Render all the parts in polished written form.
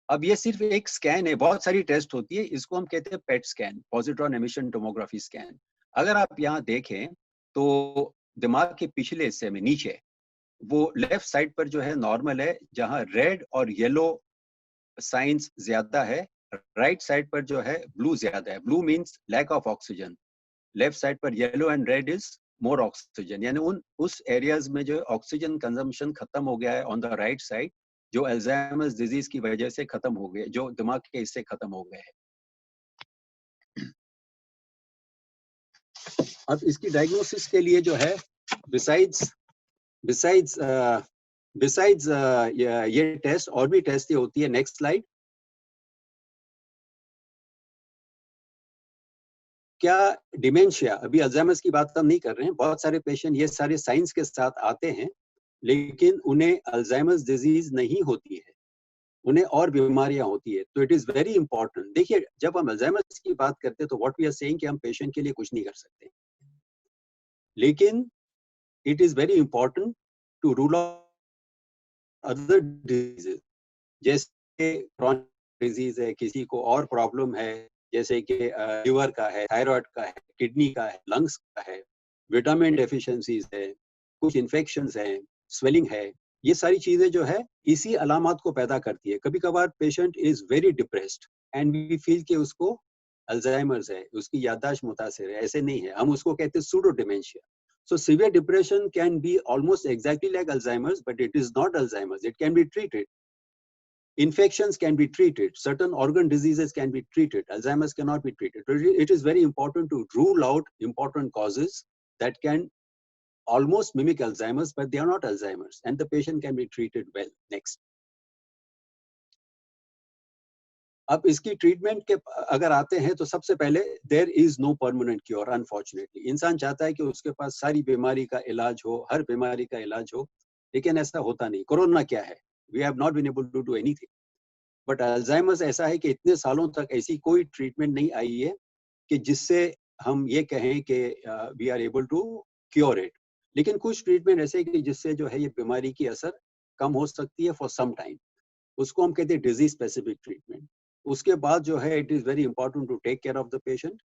अब ये सिर्फ एक स्कैन है, बहुत सारी टेस्ट होती है, इसको हम कहते हैं PET scan, positron emission tomography scan. अगर आप यहाँ देखें तो दिमाग के पिछले हिस्से में नीचे वो लेफ्ट साइड पर जो है नॉर्मल है, जहाँ रेड और येलो साइंस ज्यादा है, राइट साइड पर जो है ब्लू ज्यादा है। Blue means lack of oxygen, left side पर yellow and red is more oxygen, यानी उस एरियाज में जो ऑक्सीजन कंजम्पशन खत्म हो गया है ऑन द राइट साइड, जो अल्जाइमर्स डिजीज की वजह से खत्म हो गए, जो दिमाग के हिस्से खत्म हो गए हैं। अब इसकी डायग्नोसिस के लिए जो है बिसाइड्स बिसाइड्स बिसाइड्स ये टेस्ट और भी टेस्ट होती है। Next slide. क्या डिमेंशिया, अभी अल्जाइमर्स की बात हम नहीं कर रहे हैं, बहुत सारे पेशेंट ये सारे साइंस के साथ आते हैं लेकिन उन्हें अल्जाइमर्स डिजीज नहीं होती है, उन्हें और बीमारियां होती है। तो इट इज वेरी इंपॉर्टेंट। देखिए, जब हम अल्जाइमर्स की बात करते हैं तो व्हाट वी आर सेइंग कि हम पेशेंट के लिए कुछ नहीं कर सकते, लेकिन it is very important to rule out other diseases, जैसे क्रॉनिक डिजीज है, किसी को और प्रॉब्लम है, जैसे कि लिवर का है, थायराइड का है, किडनी का है, लंग्स का है, विटामिन डेफिशिएंसीज है, कुछ इन्फेक्शंस हैं, स्वेलिंग है। ये सारी चीजें जो है इसी अलामत को पैदा करती है। कभी कभार patient is very depressed and we feel कि उसको अल्जाइमर्स है, उसकी याददाश्त मुतासिर है। ऐसे नहीं है, हम उसको कहते हैं pseudo dementia. So severe depression can be almost exactly like Alzheimer's, but it is not Alzheimer's. It can be treated. Infections can be treated. Certain organ diseases can be treated. Alzheimer's cannot be treated. It is very important to rule out important causes that can almost mimic Alzheimer's, but they are not Alzheimer's, and the patient can be treated well. Next. अब इसकी treatment के अगर आते हैं तो सबसे पहले there is no permanent cure. Unfortunately इंसान चाहता है कि उसके पास सारी बीमारी का इलाज हो, हर बीमारी का इलाज हो, लेकिन ऐसा होता नहीं। कोरोना क्या है, we have not been able to do anything. But Alzheimer's ऐसा है कि इतने सालों तक ऐसी कोई ट्रीटमेंट नहीं आई है कि जिससे हम ये कहें कि we are able to cure it. लेकिन कुछ ट्रीटमेंट ऐसे कि जिससे जो है ये बीमारी की असर कम हो सकती है फॉर सम टाइम, उसको हम कहते हैं डिजीज स्पेसिफिक ट्रीटमेंट। उसके बाद जो है it is very important to take care of the patient.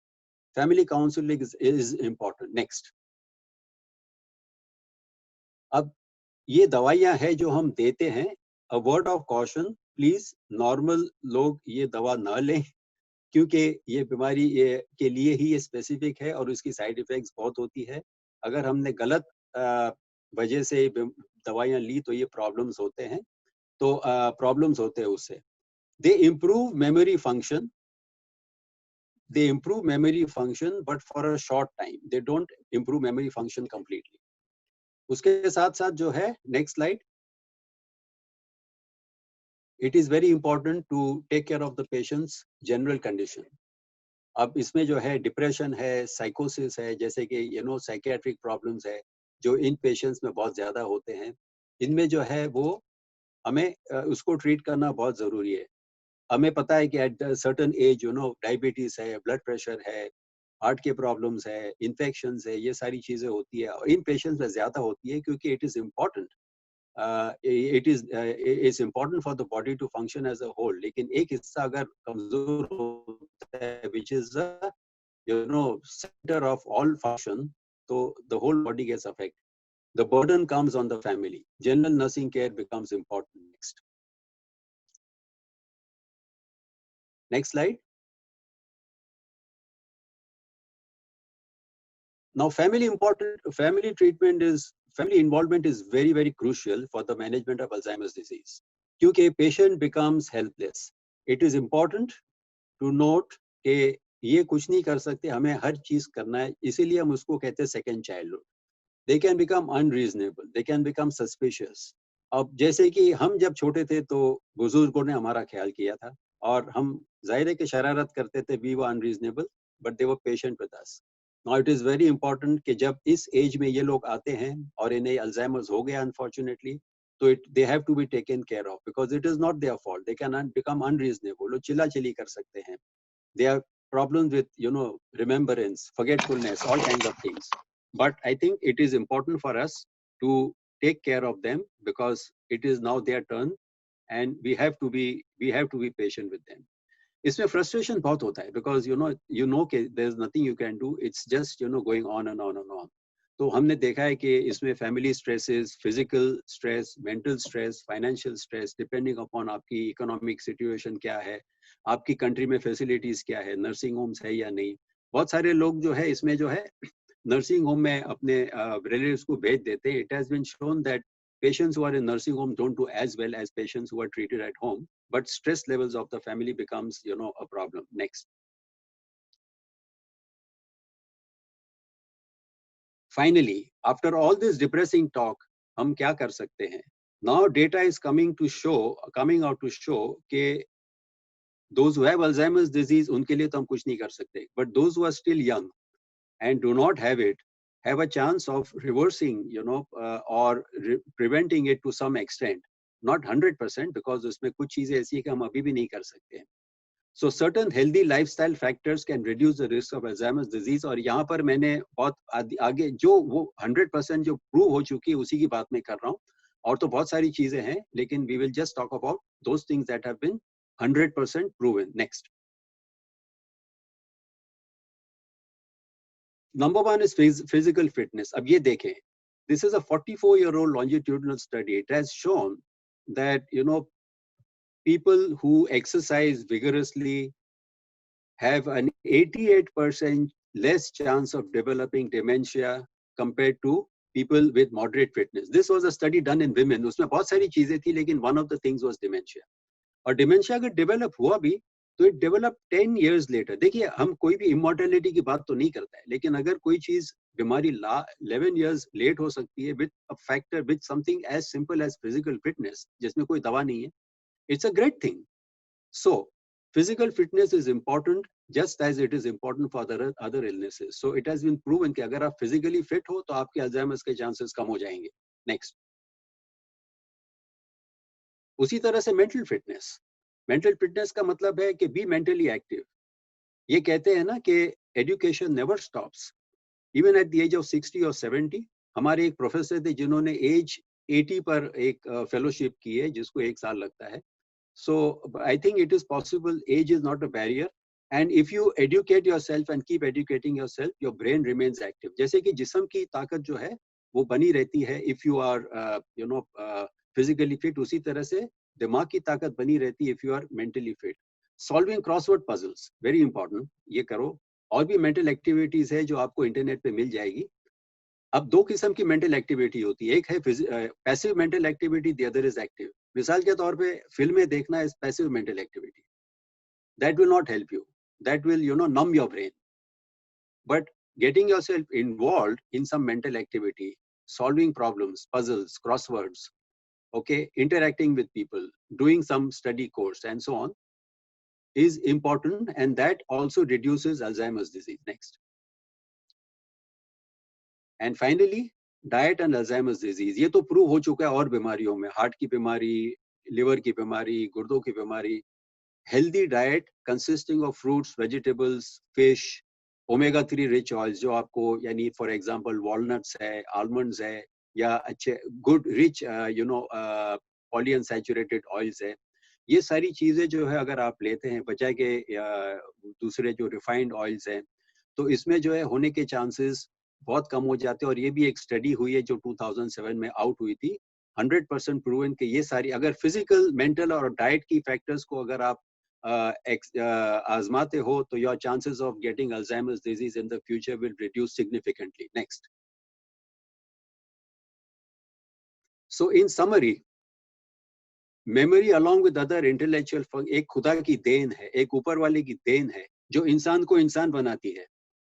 Family counselling is important. Next. अब ये दवाइयां हैं जो हम देते हैं, a word of caution, please normal लोग ये दवा ना लें, क्योंकि ये बीमारी ये के लिए ही ये स्पेसिफिक है और उसकी साइड इफेक्ट्स बहुत होती है। अगर हमने गलत वजह से दवाइयां ली तो ये प्रॉब्लम्स होते हैं, तो प्रॉब्लम्स होते हैं उससे। दे improve memory function, they improve memory function but for a short time, they don't improve memory function completely. उसके साथ साथ जो है next slide, it is very important to take care of the patient's general condition. अब इसमें जो है depression है, साइकोसिस है, जैसे कि साइकियाट्रिक प्रॉब्लम्स है जो इन पेशेंट्स में बहुत ज्यादा होते हैं, इनमें जो है वो हमें उसको ट्रीट करना बहुत जरूरी है। हमें पता है कि एट सर्टेन एज डायबिटीज है, ब्लड प्रेशर है, हार्ट के प्रॉब्लम्स है, इन्फेक्शंस है, ये सारी चीजें होती है और इन पेशेंट्स में ज्यादा होती है क्योंकि it is important, it's important for the body to function as a whole. लेकिन एक हिस्सा अगर कमजोर होता है which is center of all function, so the whole body gets affected. The burden comes on the family. General nursing care becomes important. Next slide. Now, family involvement is very, very crucial for the management of Alzheimer's disease. क्योंकि patient becomes helpless. It is important to note कि ये कुछ नहीं कर सकते, हमें हर चीज करना है, इसीलिए हम उसको कहते हैं second childhood. They can become unreasonable, they can become suspicious. अब जैसे कि हम जब छोटे थे तो बुजुर्गों ने हमारा ख्याल किया था और हम जाहिर है कि शरारत करते थे, we were unreasonable, but they were patient with us. Now it is very important कि जब इस एज में ये लोग आते हैं और इन्हें अल्जाइमर्स हो गया unfortunately, तो they have to be taken care of because it is not their fault. They can become unreasonable. वो चिल्ला चिल्ली कर सकते हैं. They have problems with remembrance, forgetfulness, all kinds of things. But I think it is important for us to take care of them because it is now their turn and we have to be patient with them. इसमें frustration बहुत होता है because you know कि there's nothing you can do, it's just going on and on and on. तो हमने देखा है कि इसमें family stresses, physical stress, mental stress, financial stress, depending upon आपकी economic situation क्या है, आपकी country में facilities क्या है, nursing homes है या नहीं. बहुत सारे लोग जो है इसमें जो है nursing home में अपने relatives को भेज देते हैं. It has been shown that patients who are in nursing home don't do as well as patients who are treated at home, but stress levels of the family becomes a problem. Next. Finally, after all this depressing talk, हम क्या कर सकते हैं? Now data is coming out to show कि those who have Alzheimer's disease उनके लिए तो हम कुछ नहीं कर सकते, but those who are still young and do not have it have a chance of reversing or preventing it to some extent, not 100% because उसमें कुछ चीजें ऐसी है कि हम अभी भी नहीं कर सकते हैं. So certain healthy lifestyle factors can reduce the risk of Alzheimer's disease. और यहाँ पर मैंने बहुत आगे जो वो 100% जो प्रूव हो चुकी है उसी की बात मैं कर रहा हूँ. और तो बहुत सारी चीजें हैं, लेकिन we will just talk about those things that have been 100% proven. Next. Number one is physical fitness. अब ये देखें, this is a 44-year-old longitudinal study. It has shown that people who exercise vigorously have an 88% less chance of developing dementia compared to people with moderate fitness. This was a study done in women. उसमें बहुत सारी चीजें थी, लेकिन one of the things was dementia. और dementia अगर develop हुआ भी, तो it developed 10 years later. देखिए, हम कोई भी immortality की बात तो नहीं करता है, लेकिन अगर कोई चीज बीमारी 11 years late हो सकती है with a factor, with something as simple as physical fitness, जिसमें कोई दवा नहीं है, it's a great thing. So, physical fitness is important just as it is important for other illnesses. So, it has been proven कि अगर आप physically fit हो, तो आपके Alzheimer's के chances कम हो जाएंगे. Next. उसी तरह से mental fitness. Mental fitness का मतलब है कि be mentally active. ये कहते हैं ना कि education never stops. Even at the age of 60 or 70, हमारे एक प्रोफेसर थे जिन्होंने age 80 पर एक fellowship की है, जिसको 1 साल लगता है. So I think it is possible. Age is not a barrier. And if you educate yourself and keep educating yourself, your brain remains active. जैसे कि जिस्म की ताकत जो है वो बनी रहती है if you are physically fit, उसी तरह से दिमाग की ताकत बनी रहती है if you are mentally fit. Solving crossword puzzles, very important. ये करो. और भी mental activities है जो आपको इंटरनेट पे मिल जाएगी. अब 2 किस्म की मेंटल एक्टिविटी होती है. एक है passive mental activity, the other is active. मिसाल के तौर पे फिल्में देखना is passive mental activity. That will not help you. That will numb your brain. But getting yourself involved in some mental activity, solving problems, puzzles, crosswords, okay, interacting with people, doing some study course and so on is important, and that also reduces Alzheimer's disease. Next. And finally, diet and Alzheimer's disease. ये तो prove हो चुका है और बीमारियों में, heart की बीमारी, लिवर की बीमारी, गुर्दों की बीमारी. Healthy diet consisting of fruits, vegetables, fish, omega-3 rich oils, जो आपको यानी for example walnuts है, almonds है, या अच्छे good rich polyunsaturated oils है. ये सारी चीजें जो है अगर आप लेते हैं बजाय के दूसरे जो refined oils हैं, तो इसमें जो है होने के chances बहुत कम हो जाते हैं. और ये भी एक स्टडी हुई है जो 2007 में आउट हुई थी, 100% प्रूवन कि ये सारी अगर फिजिकल, मेंटल और डाइट की फैक्टर्स को अगर आप आजमाते हो, तो your chances of getting Alzheimer's disease in the future will reduce significantly. Next. So in summary, memory along with other intellectual एक खुदा की देन है, एक ऊपर वाले की देन है जो इंसान को इंसान बनाती है.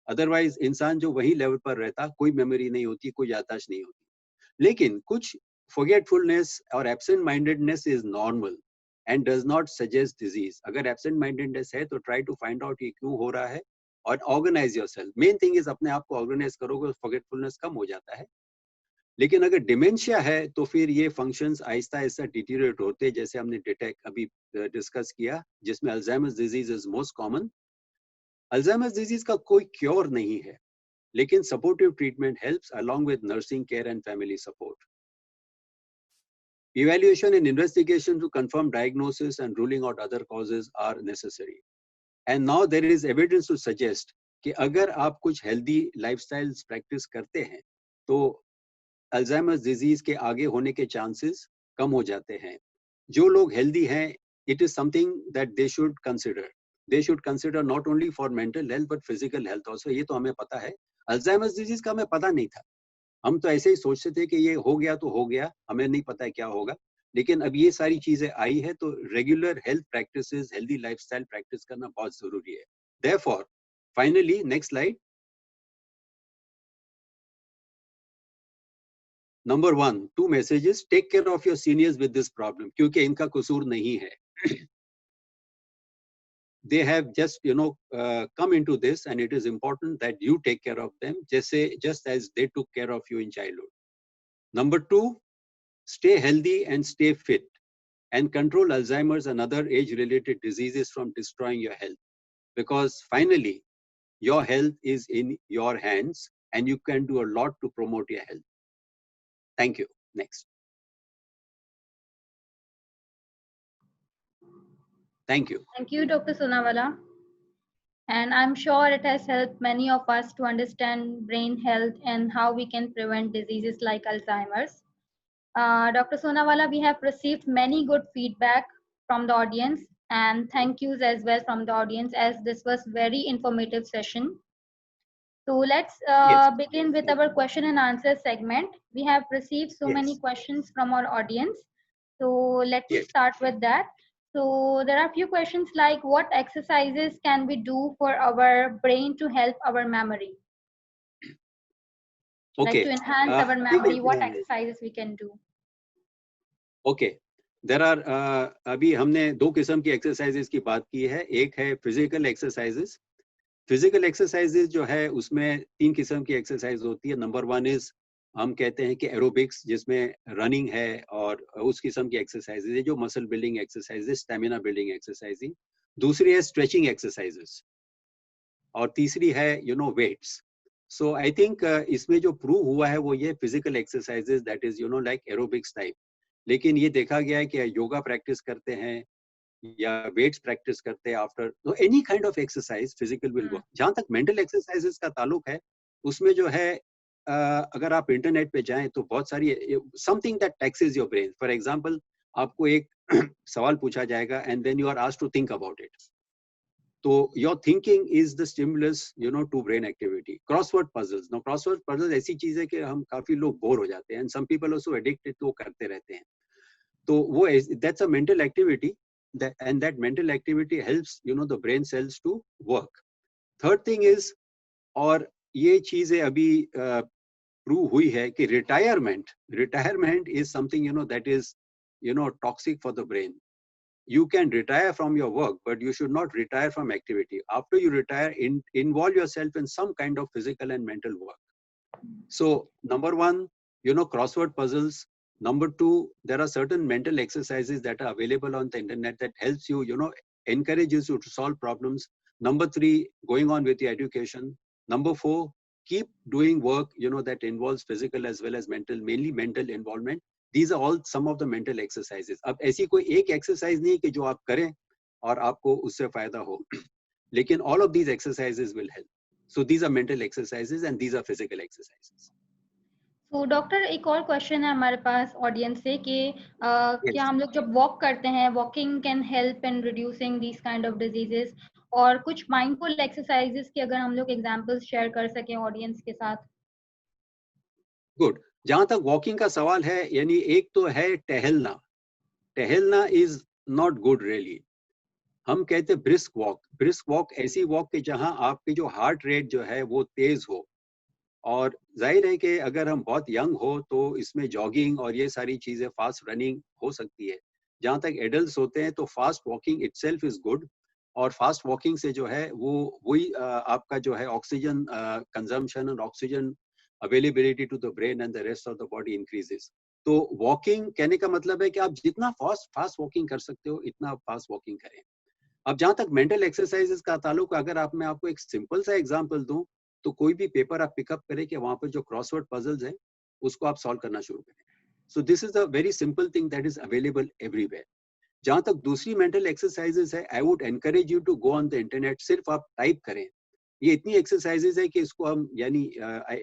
अदरवाइज इंसान जो वही लेवल पर रहता, कोई मेमोरी नहीं होती, कोई याददाश्त नहीं होती. लेकिन कुछ forgetfulness और absent mindedness is normal and does not suggest disease. अगर absent mindedness है तो try to find out ये क्यों हो रहा है और organize yourself. Main thing is अपने आप को organize करोगे, forgetfulness कम हो जाता है. लेकिन अगर डिमेंशिया है तो फिर ये फंक्शंस आहिस्ता आहिस्ता डिटीरियरेट होते हैं, जैसे हमने डिटेक्ट अभी डिस्कस किया, जिसमें Alzheimer's disease is most common. Alzheimer's disease का कोई क्योर नहीं है, लेकिन supportive treatment helps along with nursing care and family support. Evaluation and investigation to confirm diagnosis and ruling out other causes are necessary. And now there is evidence to suggest कि अगर आप कुछ healthy lifestyles practice करते हैं तो Alzheimer's disease के आगे होने के chances कम हो जाते हैं. जो लोग healthy हैं, it is something that they should consider. They should consider not only for mental health but physical health also. ये तो हमें पता है. Alzheimer's disease का हमें पता नहीं था. हम तो ऐसे ही सोचते थे कि ये हो गया तो हो गया, हमें नहीं पता है क्या होगा. लेकिन अब ये सारी चीजें आई है तो regular health practices, healthy lifestyle practice करना बहुत जरूरी है. Therefore, finally, next slide. Number 1, 2 messages. Take care of your seniors with this problem, क्योंकि इनका कसूर नहीं है. They have just, come into this, and it is important that you take care of them, just as they took care of you in childhood. Number 2, stay healthy and stay fit, and control Alzheimer's and other age-related diseases from destroying your health. Because finally, your health is in your hands, and you can do a lot to promote your health. Thank you. Next. Thank you. Thank you, Dr. Sonawala. And I'm sure it has helped many of us to understand brain health and how we can prevent diseases like Alzheimer's. Dr. Sonawala, we have received many good feedback from the audience, and thank yous as well from the audience, as this was very informative session. So let's begin with our question and answer segment. We have received so many questions from our audience. So let's start with that. So there are a few questions like, what exercises can we do for our brain to help our memory? Okay. Like to enhance our memory, what exercises we can do? Okay. There are अभी हमने 2 किस्म की exercises की बात की है. एक है फिजिकल एक्सरसाइजेस. फिजिकल एक्सरसाइजेस जो है उसमें 3 किस्म की एक्सरसाइज होती है. नंबर 1 इज हम कहते हैं कि एरोबिक्स, जिसमें रनिंग है और उस किस्म की एक्सरसाइजेज है जो muscle building exercises, stamina building exercising. दूसरी है स्ट्रेचिंग एक्सरसाइजेस और तीसरी है वेट्स. सो आई थिंक इसमें जो प्रूव हुआ है वो ये physical exercises, that is like aerobics type. लेकिन ये देखा गया है कि योगा प्रैक्टिस करते हैं या वेट्स प्रैक्टिस करते हैं, after any kind of exercise physical will work. जहां तक मेंटल एक्सरसाइजेस का ताल्लुक है, उसमें जो है अगर आप इंटरनेट पे जाएं तो बहुत सारी something that taxes your brain. For example, आपको एक सवाल पूछा जाएगा and then you are asked to think about it. तो your thinking is the stimulus to brain activity. Crossword puzzles. No, crossword puzzles ऐसी चीज है कि हम काफी लोग बोर हो जाते हैं, and some people also addicted, तो करते रहते हैं. तो वो that's a mental activity, and that mental activity helps the brain cells to work. Third thing is, और ये चीजें अभी प्रूव हुई है कि retirement is something that is toxic for the brain. You can retire from your work, but you should not retire from activity. After you retire, involve yourself in some kind of physical and mental work. So number 1, crossword puzzles. Number 2, there are certain mental exercises that are available on the internet that helps you, encourages you to solve problems. Number 3, going on with your education. Number 4, keep doing work, that involves physical as well as mental, mainly mental involvement. These are all some of the mental exercises. अब ऐसी कोई एक exercise नहीं कि जो आप करें और आपको उससे फायदा हो. लेकिन all of these exercises will help. So these are mental exercises and these are physical exercises. तो डॉक्टर, एक और क्वेश्चन है हमारे पास ऑडियंस से कि क्या हम लोग जब वॉक करते हैं, walking can help in reducing these kind of diseases, और कुछ माइंडफुल एक्सरसाइजेस की अगर हम लोग एग्जांपल्स शेयर कर सकें ऑडियंस के साथ. गुड. जहां तक वॉकिंग का सवाल है, यानी एक तो है टहलना. टहलना इज नॉट गुड रियली. हम कहते हैं ब्रिस्क वॉक. ब्रिस्क वॉक ऐसी वॉक के जहां आपकी जो हार्ट रेट जो है वो तेज हो. और जाहिर है कि अगर हम बहुत यंग हो तो इसमें जॉगिंग और ये सारी चीजें, फास्ट रनिंग हो सकती है. जहां तक एडल्ट्स होते हैं तो fast walking itself is good. और फास्ट वॉकिंग से जो है वो वही आपका जो है ऑक्सीजन कंजम्पशन और oxygen availability to the brain and the rest of the body increases. तो वॉकिंग कहने का मतलब है कि आप जितना फास्ट वॉकिंग कर सकते हो इतना फास्ट वॉकिंग करें. अब जहां तक मेंटल एक्सरसाइजेस का ताल्लुक, अगर मैं आपको एक सिंपल सा एग्जांपल दूं, तो कोई भी पेपर आप पिकअप करें कि वहां पर जो क्रॉसवर्ड पजल्स हैं उसको आप सॉल्व करना शुरू करें. So this is a very simple thing that is available everywhere. जहां तक दूसरी मेंटल एक्सरसाइजेस है, I would encourage you to go on the internet. सिर्फ आप टाइप करें. ये इतनी एक्सरसाइजेस है कि इसको हम यानी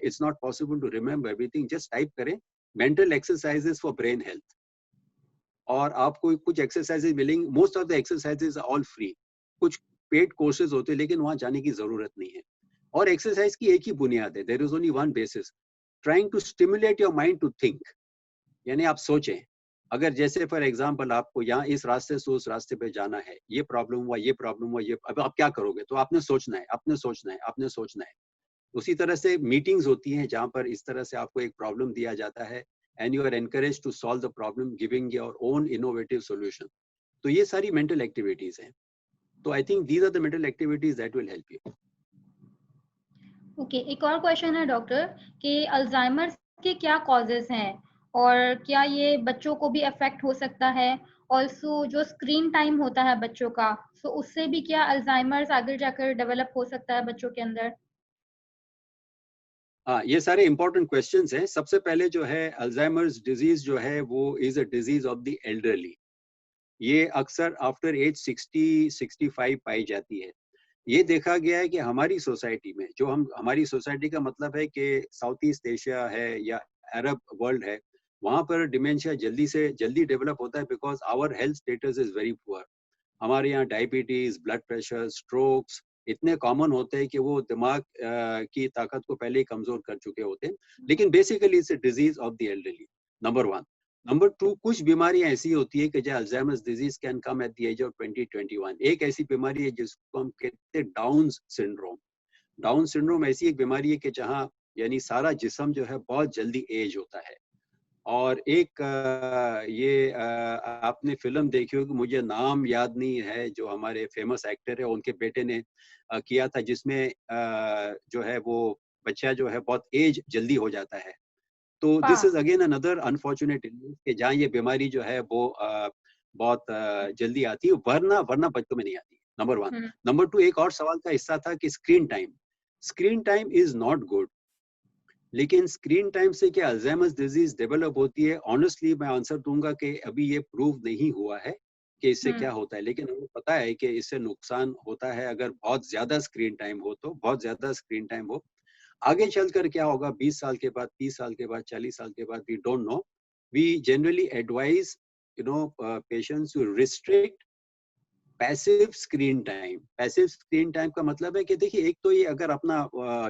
it's not possible to remember everything. Just type करें mental exercises for brain health, और आपको कुछ एक्सरसाइजेज मिलेंगी. Most of the exercises are all free. कुछ पेड कोर्सेज होते हैं लेकिन वहां जाने की जरूरत नहीं है. और एक्सरसाइज की एक ही बुनियाद है, there is only one basis, trying to stimulate your mind to think. यानी आप सोचें. अगर जैसे फॉर एग्जांपल आपको यहाँ इस रास्ते से उस रास्ते पे जाना है, ये प्रॉब्लम हुआ, ये प्रॉब्लम हुआ, ये, अब आप क्या करोगे? तो आपने सोचना है, आपने सोचना है, आपने सोचना है. उसी तरह से मीटिंग्स होती हैं जहाँ पर इस तरह से आपको एक प्रॉब्लम दिया जाता है and you are encourage to solve the problem giving your own innovative solution. तो ये सारी मेंटल एक्टिविटीज हैं. तो I think these are the mental activities that will help you. Okay, एक और क्वेश्चन है डॉक्टर कि अल्जाइमर के क्या कॉजेस हैं और क्या ये बच्चों को भी अफेक्ट हो सकता है? ऑल्सो जो स्क्रीन टाइम होता है बच्चों का, सो उससे भी क्या अल्जाइमर्स आगे जाकर डेवलप हो सकता है बच्चों के अंदर? हाँ, ये सारे इंपॉर्टेंट क्वेश्चंस हैं. सबसे पहले जो है अल्जाइमर्स डिजीज जो है वो is a disease of the elderly. ये अक्सर आफ्टर एज 60-65 पाई जाती है. ये देखा गया है कि हमारी सोसाइटी में, जो हम हमारी सोसाइटी का मतलब है कि साउथ ईस्ट एशिया है या अरब वर्ल्ड है, वहाँ पर डिमेंशिया जल्दी से जल्दी डेवलप होता है because our health status is very poor. हमारे यहाँ डायबिटीज, ब्लड प्रेशर, स्ट्रोक्स इतने कॉमन होते हैं कि वो दिमाग की ताकत को पहले ही कमजोर कर चुके होते हैं. लेकिन basically it's a disease of the elderly, number one. Number two, कुछ बीमारियां ऐसी होती है कि जो Alzheimer's disease can come at the age of 20-21. एक ऐसी बीमारी है जिसको हम कहते हैं डाउन सिंड्रोम. डाउन सिंड्रोम ऐसी एक बीमारी है कि जहाँ यानी सारा जिस्म जो है बहुत जल्दी एज होता है. और एक ये आपने फिल्म देखी होगी, मुझे नाम याद नहीं है, जो हमारे फेमस एक्टर है उनके बेटे ने किया था, जिसमें जो है वो बच्चा जो है बहुत एज जल्दी हो जाता है. तो this is again another unfortunate कि जहाँ ये बीमारी जो है वो बहुत जल्दी आती है, वरना वरना बच्चों में नहीं आती. Number one. नंबर टू, एक और सवाल का हिस्सा था कि screen time. Screen time is not good. लेकिन स्क्रीन टाइम से क्या अल्जाइमर्स डिजीज डेवलप होती है? ऑनेस्टली मैं आंसर दूंगा कि अभी ये प्रूव नहीं हुआ है कि इससे क्या होता है. लेकिन हमें पता है कि इससे नुकसान होता है अगर बहुत ज्यादा स्क्रीन टाइम हो. तो बहुत ज्यादा स्क्रीन टाइम हो, आगे चलकर क्या होगा 20 साल के बाद, 30 साल के बाद, 40 साल के बाद, we don't know. We generally advise patients to restrict passive screen time. Passive screen time का मतलब है कि देखिए, एक तो ये अगर अपना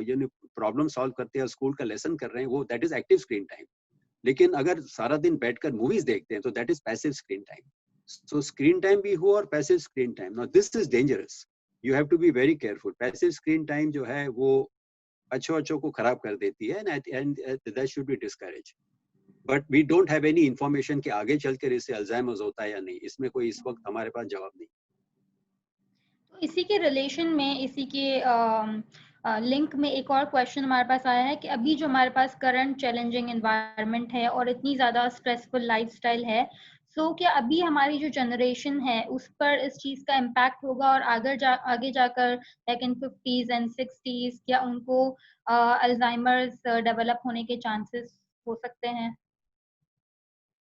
यानी प्रॉब्लम सॉल्व करते हैं, स्कूल का लेसन कर रहे हैं, वो that is active screen time. लेकिन अगर सारा दिन बैठकर मूवीज देखते हैं तो that is passive screen time. So screen time भी हो और passive screen time. Now this is dangerous. You have to be very careful. Passive screen time जो है वो अच्छों को खराब कर देती है and that should be discourage. But we don't have any information कि आगे चलकर इससे अल्जाइमर्स होता है या नहीं. इसमें कोई इस वक्त हमारे पास जवाब नहीं. तो इसी के रिलेशन में, इसी के लिंक में एक और क्वेश्चन हमारे पास आया है कि अभी जो हमारे पास करंट चैलेंजिंग एनवायरनमेंट है और इतनी ज़्यादा स्ट्रेसफुल लाइफस्टाइल है, सो क्या अभी हमारी जो जनरेशन है उस पर इस चीज़ का इम्पैक्ट होगा और आगे जाकर like in 50s and 60s क्या उनको अल्जाइमर्स डेवलप होने के चांसेस हो सकते हैं?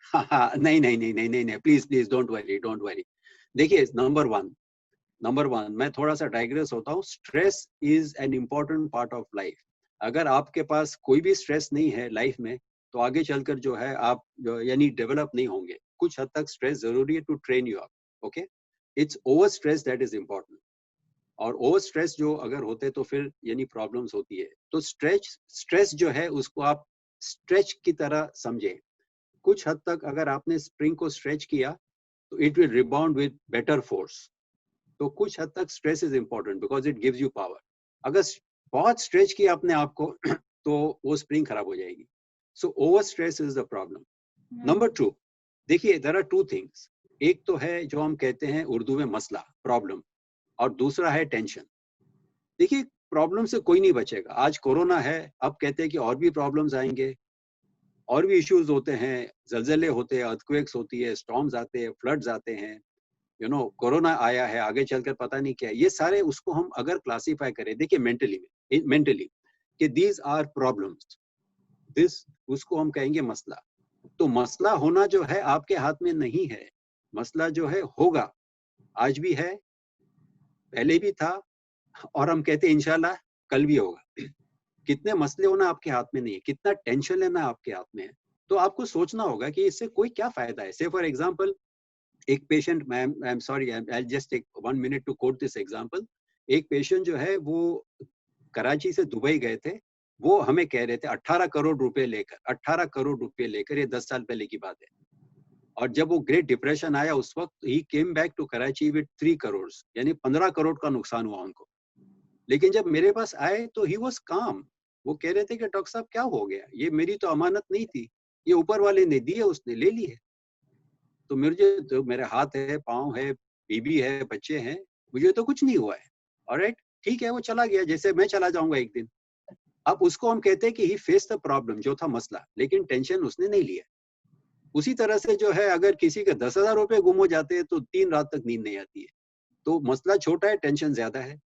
नहीं नहीं नहीं नहीं नहीं नहीं, please please don't worry, don't worry. देखिए, नंबर वन मैं थोड़ा सा डाइग्रेस होता हूँ. Stress is an important part of life. अगर आपके पास कोई भी स्ट्रेस नहीं है लाइफ में तो आगे चलकर जो है आप यानी डेवलप नहीं होंगे. कुछ हद तक स्ट्रेस जरूरी है to train you up. Okay, it's over stress that is important. और ओवर स्ट्रेस जो अगर होते तो फिर यानी प्रॉब्लम्स होती है. तो स्ट्रेस जो है उसको आप स्ट्रेच की तरह समझें. कुछ हद तक अगर आपने स्प्रिंग को स्ट्रेच किया तो it will rebound with better force. तो कुछ हद तक stress is important because it gives you power. अगर बहुत स्ट्रेच किया अपने आप को तो वो स्प्रिंग खराब हो जाएगी. So over stress is the problem. Number two, देखिए देयर आर टू थिंग्स. एक तो है जो हम कहते हैं उर्दू में मसला, प्रॉब्लम, और दूसरा है टेंशन. देखिए, प्रॉब्लम से कोई नहीं बचेगा. आज कोरोना है, अब कहते हैं कि और भी प्रॉब्लम्स आएंगे, और भी इश्यूज होते हैं, जलजले होते हैं, अर्थक्वेक्स होती है, स्टॉर्म्स आते हैं, फ्लड्स आते हैं, कोरोना आया है, आगे चलकर पता नहीं क्या. ये सारे उसको हम अगर क्लासीफाई करें, देखिए मेंटली कि दीज आर प्रॉब्लम्स, दिस उसको हम कहेंगे मसला. तो मसला होना जो है आपके हाथ में नहीं है, मसला जो है होगा, आज भी है, पहले भी था, और हम कहते हैं इंशाल्लाह कल भी होगा। कितने मसले होना आपके हाथ में नहीं है, कितना टेंशन लेना आपके हाथ में है। तो आपको सोचना होगा कि इससे कोई क्या फायदा है। से फॉर एग्जांपल, एक patient, I am sorry, I just take 1 minute to quote this example. एक पेशेंट जो है वो कराची से दुबई गए थे, वो हमें कह रहे थे 18 करोड़ रुपए लेकर, 18 करोड़ रुपए लेकर, ये 10 साल पहले की बात है। और जब वो ग्रेट डिप्रेशन आया उस वक्त ही came back to Karachi with 3 crore, यानी 15 करोड़ का नुकसान हुआ उनको। लेकिन जब मेरे पास आए तो ही वाज काम। वो कह रहे थे कि डॉक्टर साहब क्या हो गया, ये मेरी तो अमानत नहीं थी, ये ऊपर वाले ने दी है, उसने ले ली है। तो मुझे तो, मेरे हाथ है, पाँव है, बीबी है, बच्चे हैं, मुझे तो कुछ नहीं हुआ है। ऑलराइट, ठीक है, वो चला गया, जैसे मैं चला जाऊंगा एक दिन। अब उसको हम कहते हैं कि ही फेस द प्रॉब्लम, जो था मसला, लेकिन टेंशन उसने नहीं लिया। उसी तरह से जो है, अगर किसी के 10,000 रुपए गुम हो जाते हैं तो 3 रात तक नींद नहीं आती है। तो मसला छोटा है, टेंशन ज्यादा है।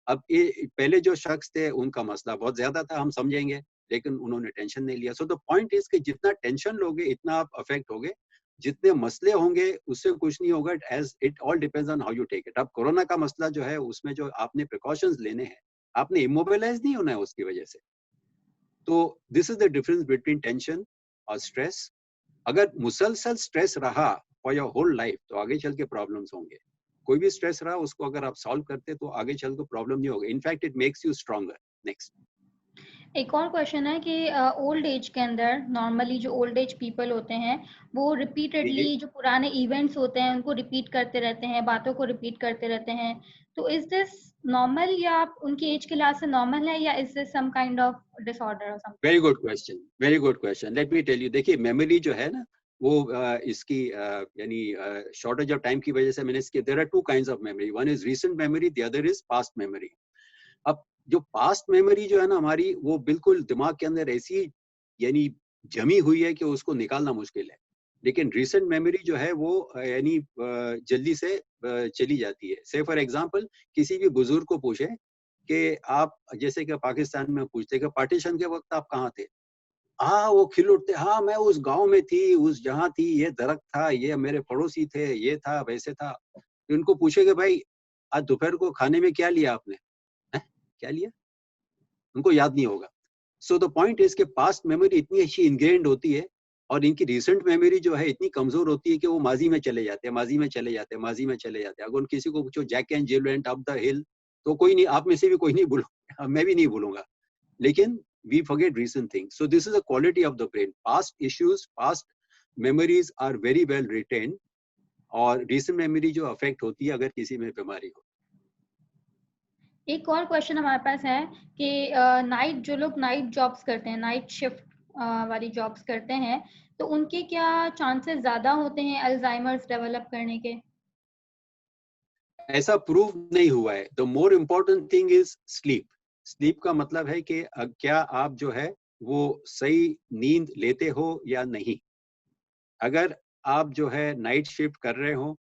अब ये पहले जो शख्स थे उनका मसला बहुत ज्यादा था, हम समझेंगे, लेकिन उन्होंने टेंशन नहीं लिया। सो द पॉइंट इज कि जितना टेंशन लोगे इतना आप अफेक्ट होगे, जितने मसले होंगे उससे कुछ नहीं होगा। As it all depends on how you take it. अब कोरोना का मसला जो है, उसमें जो आपने प्रिकॉशंस लेने हैं, आपने इमोबिलाइज नहीं होना है उसकी वजह से। तो this is the difference between tension और स्ट्रेस। अगर मुसलसल स्ट्रेस रहा फॉर योर होल लाइफ तो आगे चल के प्रॉब्लम्स होंगे। कोई भी स्ट्रेस रहा, उसको अगर आप सॉल्व करते तो आगे चल के प्रॉब्लम नहीं होगा। In fact it makes you stronger. Next. एक और क्वेश्चन है कि ओल्ड एज के अंदर नॉर्मली जो ओल्ड एज पीपल होते हैं वो रिपीटेडली जो पुराने इवेंट्स होते हैं उनको रिपीट करते रहते हैं, बातों को रिपीट करते रहते हैं। तो इज दिस नॉर्मल, या आप उनकी एज के लिहाज से नॉर्मल है, या is this some kind of disorder और something? Very good question, very good question. Let me tell you, देखिए मेमोरी जो है ना, वो इसकी यानी शॉर्टेज ऑफ टाइम की वजह से मैंने इसके, there are two kinds of memory, one is recent memory, the other is past memory. अब जो पास्ट मेमोरी जो है ना हमारी, वो बिल्कुल दिमाग के अंदर ऐसी यानी जमी हुई है कि उसको निकालना मुश्किल है। लेकिन रीसेंट मेमोरी जो है वो यानी जल्दी से चली जाती है। से फॉर एग्जांपल, किसी भी बुजुर्ग को पूछे कि आप, जैसे कि पाकिस्तान में पूछते कि पार्टीशन के वक्त आप कहाँ थे, हाँ वो खिल उठते, हाँ मैं उस गांव में थी, उस जहाँ थी, ये दरख्त था, ये मेरे पड़ोसी थे, ये था, वैसे था। तो इनको पूछे भाई आज दोपहर को खाने में क्या लिया आपने, हैं? क्या लिया, उनको याद नहीं होगा। सो द पॉइंट इज के पास्ट मेमोरी इतनी अच्छी इनग्रेन्ड होती है, और इनकी रिसेंट मेमोरी जो है इतनी कमजोर होती है कि वो माजी में चले जाते हैं, माजी में चले जाते हैं, माजी में चले जाते हैं। अगर किसी को पूछो Jack and Jill went up the hill, तो कोई नहीं, आप में से भी कोई नहीं भूलूंगा, मैं भी नहीं भूलूंगा। लेकिन we forget recent things. So this is a quality of the brain. Past issues, past memories are very well retained, और recent memory जो affect होती है अगर किसी में बीमारी हो। एक और क्वेश्चन हमारे पास है कि नाइट, जो लोग नाइट जॉब्स करते हैं, नाइट शिफ्ट वाली जॉब्स करते हैं, तो उनके क्या चांसेस ज्यादा होते हैं अल्जाइमर्स डेवलप करने के? ऐसा प्रूव नहीं हुआ है। The more important thing is sleep. Sleep का मतलब है कि क्या आप जो है वो सही नींद लेते हो या नहीं। अगर आप जो है नाइट शिफ्ट कर रहे हो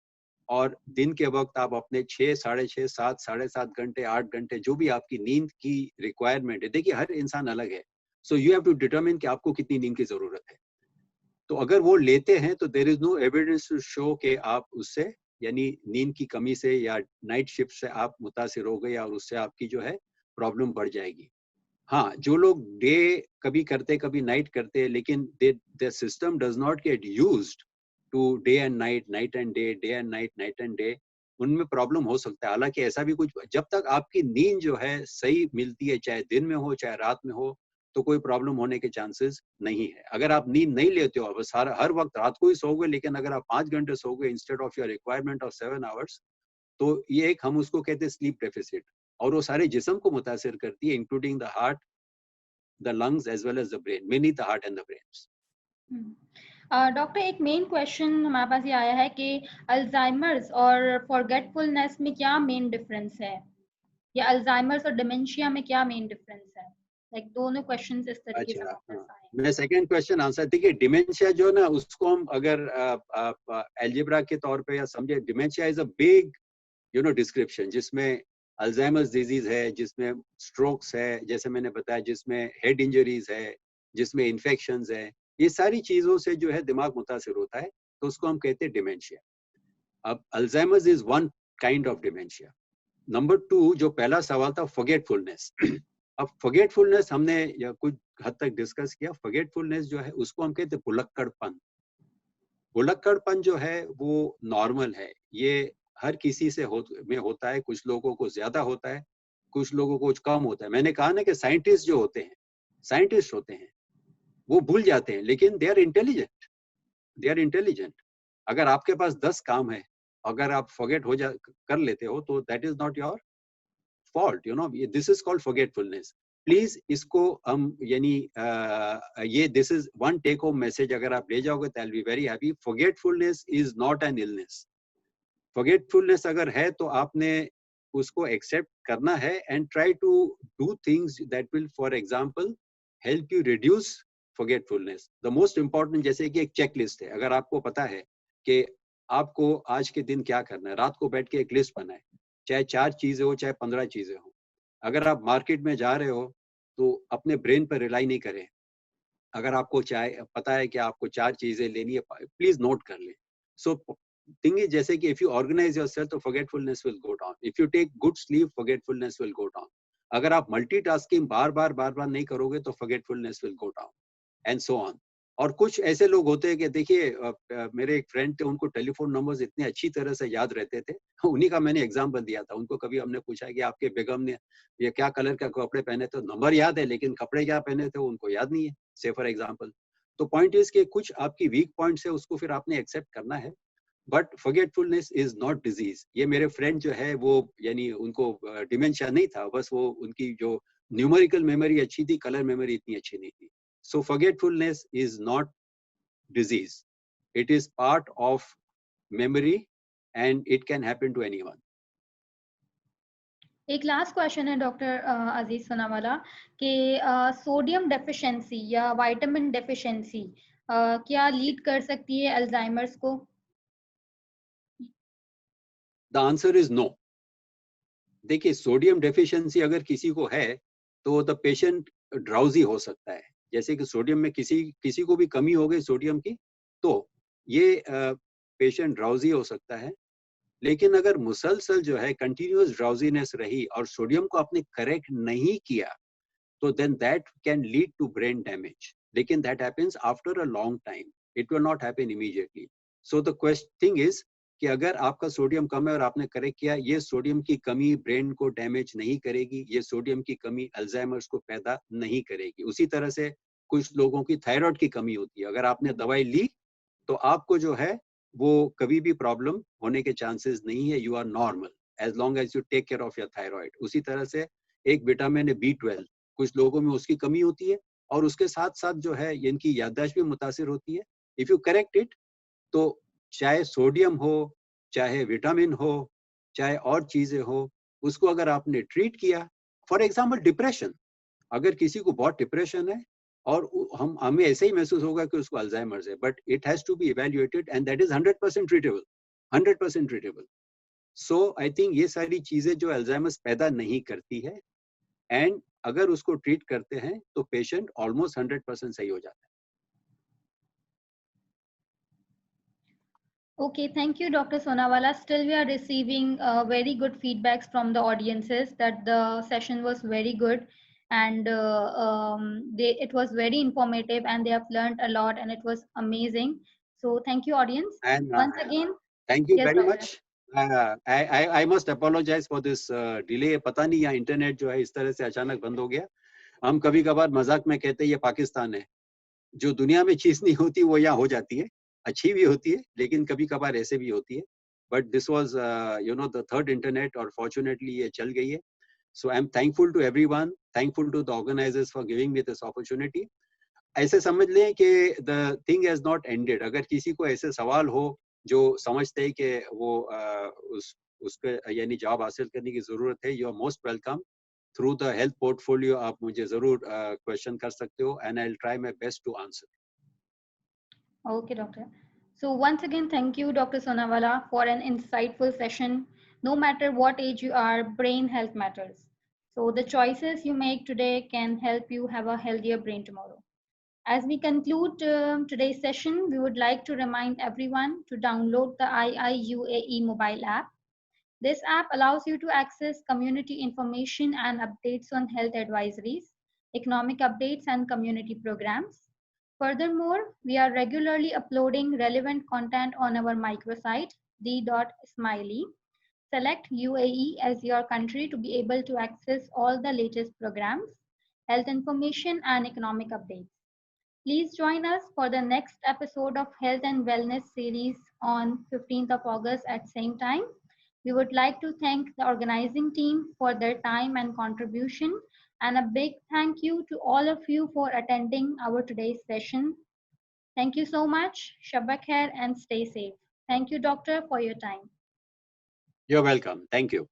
और दिन के वक्त आप अपने 6, साढ़े 6, 7, साढ़े 7 घंटे, 8 घंटे, जो भी आपकी नींद की रिक्वायरमेंट है, देखिए हर इंसान अलग है। So you have to determine कि आपको कितनी नींद की जरूरत है। तो अगर वो लेते हैं तो there is no evidence to show कि आप उससे यानी नींद की कमी से या नाइट शिफ्ट से आप मुतासिर हो गए और उससे आपकी जो है प्रॉब्लम बढ़ जाएगी। हाँ, जो लोग डे कभी करते कभी नाइट करते, लेकिन their system does not get used to day and night, night and day, day and night, night and day, उनमें प्रॉब्लम हो सकता है। हालांकि ऐसा भी कुछ, जब तक आपकी नींद जो है सही मिलती है, चाहे दिन में हो चाहे रात में हो, तो कोई प्रॉब्लम होने के चांसेस नहीं है। अगर आप नींद नहीं लेते हो, अब सारा हर वक्त रात को ही सोओगे, लेकिन अगर आप 5 घंटे सोओगे instead of your requirement of 7 hours, तो ये एक, हम उसको कहते हैं स्लीप डेफिसिट, और वो सारे जिस्म को मुतासिर करती है, including the heart, the lungs as well as the brain, mainly the heart and the brains. Doctor, एक मेन क्वेश्चन हमारे पास ये आया है कि अल्जाइमर्स और फॉरगेटफुलनेस में क्या मेन डिफरेंस है, या अल्जाइमर्स और डिमेंशिया में क्या मेन डिफरेंस है? लाइक दोनों क्वेश्चंस इस तरीके से अच्छा, वापस हाँ, आए। मैं सेकंड क्वेश्चन आंसर, देखिए डिमेंशिया जो ना, उसको हम अगर एल्जेब्रा के तौर पे या समझे, dementia is a big description, जिसमें अल्जाइमर्स डिजीज है, जिसमें स्ट्रोक्स है, जैसे मैंने बताया, जिसमें हेड इंजरीज है, जिसमें इन्फेक्शंस है, ये सारी चीजों से जो है दिमाग मुतासिर होता है, तो उसको हम कहते हैं डिमेंशिया। अब Alzheimer's is one kind of dementia. Number 2, जो पहला सवाल था फॉरगेटफुलनेस। अब फॉरगेटफुलनेस हमने या कुछ हद तक डिस्कस किया। फॉरगेटफुलनेस जो है उसको हम कहते हैं भुलक्कड़पन। भुलक्कड़पन जो है वो नॉर्मल है, ये हर किसी से में होता है। कुछ लोगों को ज्यादा होता है, कुछ लोगों को कुछ कम होता है। मैंने कहा ना कि साइंटिस्ट जो होते हैं, साइंटिस्ट होते हैं, वो भूल जाते हैं, लेकिन they are intelligent, they are intelligent. अगर आपके पास 10 काम है, अगर आप फॉरगेट कर लेते हो, तो that is not your fault, you know. This is called forgetfulness. Please इसको हम यानी ये this is one take home message, अगर आप ले जाओगे तो I will be very happy. Forgetfulness is not an illness. Forgetfulness अगर है तो आपने उसको एक्सेप्ट करना है and try to do things that will, for example, help you reduce forgetfulness. The most important, जैसे कि एक चेक लिस्ट है। अगर आपको पता है कि आपको आज के दिन क्या करना है, रात को बैठ के एक लिस्ट बनाए, चाहे 4 चीजें हो चाहे 15 चीजें हो। अगर आप मार्केट में जा रहे हो तो अपने ब्रेन पर रिलाई नहीं करें। अगर आपको चाहे पता है कि आपको 4 चीजें लेनी है, प्लीज नोट कर लें। सो थिंग इज, जैसे कि इफ यू ऑर्गेनाइज योरसेल्फ तो forgetfulness will go down. If you take good sleep, forgetfulness will go down. अगर आप मल्टीटास्किंग बार बार नहीं करोगे तो forgetfulness will go down, and so on. और कुछ ऐसे लोग होते हैं कि देखिए, मेरे एक फ्रेंड थे, उनको टेलीफोन नंबर्स इतने अच्छी तरह से याद रहते थे। उन्हीं का मैंने एग्जाम्पल दिया था। उनको कभी हमने पूछा कि आपके बेगम ने ये क्या कलर का कपड़े पहने थे, नंबर याद है लेकिन कपड़े क्या पहने थे उनको याद नहीं है, से फॉर एग्जाम्पल। तो पॉइंट इज कि कुछ आपकी वीक पॉइंट्स है, उसको फिर आपने एक्सेप्ट करना है। But forgetfulness is not disease. ये मेरे फ्रेंड जो है वो यानी उनको डिमेंशिया नहीं था, बस वो उनकी जो न्यूमेरिकल मेमोरी अच्छी थी, कलर मेमोरी इतनी अच्छी नहीं थी। So forgetfulness is not disease. It is part of memory and it can happen to anyone. एक लास्ट क्वेश्चन है डॉक्टर अजीज सोनावाला कि सोडियम डेफिशिएंसी या विटामिन डेफिशिएंसी क्या लीड कर सकती है अल्जाइमर्स को? The answer is no. देखिए, सोडियम डेफिशिएंसी अगर किसी को है तो द पेशेंट ड्राउजी हो सकता है। जैसे कि सोडियम में किसी को भी कमी हो गई सोडियम की, तो ये पेशेंट ड्राउजी हो सकता है। लेकिन अगर मुसलसल जो है कंटिन्यूअस ड्राउजीनेस रही और सोडियम को आपने करेक्ट नहीं किया, तो then that can lead to brain damage. लेकिन that happens after a long time. It will not happen immediately. So the thing is कि अगर आपका सोडियम कम है और आपने करेक्ट किया, ये सोडियम की कमी ब्रेन को डैमेज नहीं करेगी, ये सोडियम की कमी अल्जाइमर्स को पैदा नहीं करेगी। उसी तरह से कुछ लोगों की थायराइड की कमी होती है, अगर आपने दवाई ली तो आपको जो है वो कभी भी प्रॉब्लम होने के चांसेस नहीं है। You are normal as long as you take care of your thyroid. उसी तरह से एक विटामिन B12, कुछ लोगों में उसकी कमी होती है और उसके साथ साथ जो है इनकी याददाश्त भी मुतासिर होती है। इफ यू करेक्ट इट, तो चाहे सोडियम हो, चाहे विटामिन हो, चाहे और चीजें हो, उसको अगर आपने ट्रीट किया, फॉर एग्जाम्पल डिप्रेशन, अगर किसी को बहुत डिप्रेशन है और हमें ऐसे ही महसूस होगा कि उसको अल्जाइमर्स है, but it has to be evaluated and that is 100% treatable, 100% treatable. So I think ये सारी चीजें जो अल्जाइमर्स पैदा नहीं करती है, एंड अगर उसको ट्रीट करते हैं तो पेशेंट ऑलमोस्ट 100% सही हो जाता है। Okay, thank you, Dr. Sonawala. Still, we are receiving very good feedbacks from the audiences that the session was very good and it was very informative and they have learned a lot and it was amazing. So, thank you, audience. And Once again, thank you yes, very doctor. much. I must apologize for this delay. पता नहीं यहाँ internet जो है इस तरह से अचानक बंद हो गया। हम कभी कभार मजाक में कहते हैं ये पाकिस्तान है, जो दुनिया में चीज नहीं होती वो यहाँ हो जाती है, अच्छी भी होती है लेकिन कभी कभार ऐसे भी होती है। But this was the third internet और फॉर्चुनेटली ये चल गई है। So I am thankful to everyone, thankful to the organisers for giving me this opportunity. ऐसे समझ लें कि the thing has not ended. अगर किसी को ऐसे सवाल हो जो समझते हैं कि वो उसके यानी जवाब हासिल करने की जरूरत है, you are most welcome. Through the health portfolio आप मुझे जरूर क्वेश्चन कर सकते हो and I will try my best to answer. Okay, doctor. So once again, thank you, Dr. Sonawala, for an insightful session. No matter what age you are, brain health matters. So the choices you make today can help you have a healthier brain tomorrow. As we conclude today's session, we would like to remind everyone to download the IIUAE mobile app. This app allows you to access community information and updates on health advisories, economic updates, and community programs. Furthermore, we are regularly uploading relevant content on our microsite, the.smiley. Select UAE as your country to be able to access all the latest programs, health information, and economic updates. Please join us for the next episode of Health and Wellness series on 15th of August at same time. We would like to thank the organizing team for their time and contribution, and a big thank you to all of you for attending our today's session. Thank you so much. Shabba khair and stay safe. Thank you, doctor, for your time. You're welcome. Thank you.